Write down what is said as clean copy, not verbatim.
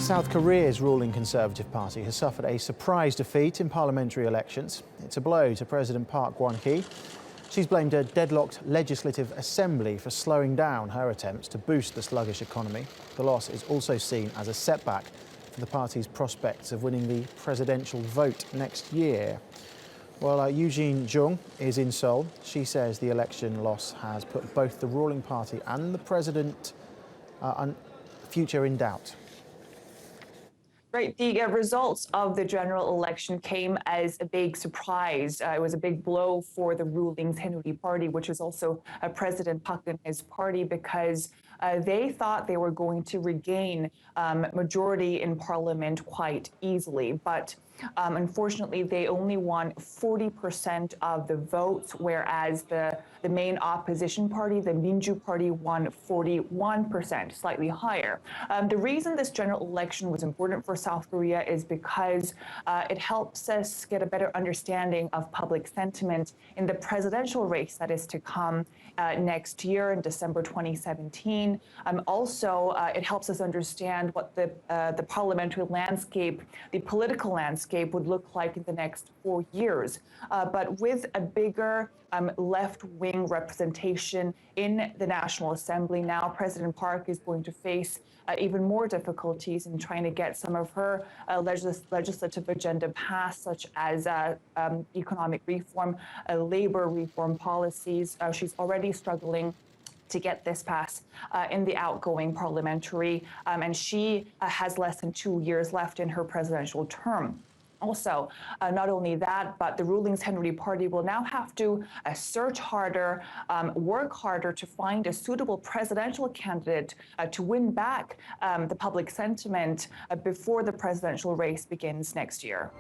South Korea's ruling Conservative Party has suffered a surprise defeat in parliamentary elections. It's a blow to President Park Geun-hye. She's blamed a deadlocked Legislative Assembly for slowing down her attempts to boost the sluggish economy. The loss is also seen as a setback for the party's prospects of winning the presidential vote next year. Well, Jung is in Seoul. She says the election loss has put both the ruling party and the president future in doubt. Right. The results of the general election came as a big surprise. It was a big blow for the ruling Untitled Party, which is also President Park and his party, because they thought they were going to regain majority in parliament quite easily. But unfortunately, they only won 40% of the votes, whereas the main opposition party, the Minju Party, won 41%, slightly higher. The reason this general election was important for South Korea is because it helps us get a better understanding of public sentiment in the presidential race that is to come next year in December 2017. Also, it helps us understand what the parliamentary landscape, the political landscape would look like in the next 4 years. But with a bigger left-wing representation in the National Assembly, now President Park is going to face even more difficulties in trying to get some of her legislative agenda passed, such as economic reform, labor reform policies. She's already struggling to get this passed in the outgoing parliamentary, and she has less than 2 years left in her presidential term. Also, not only that, but the ruling Untitled Party will now have to search harder, work harder to find a suitable presidential candidate to win back the public sentiment before the presidential race begins next year.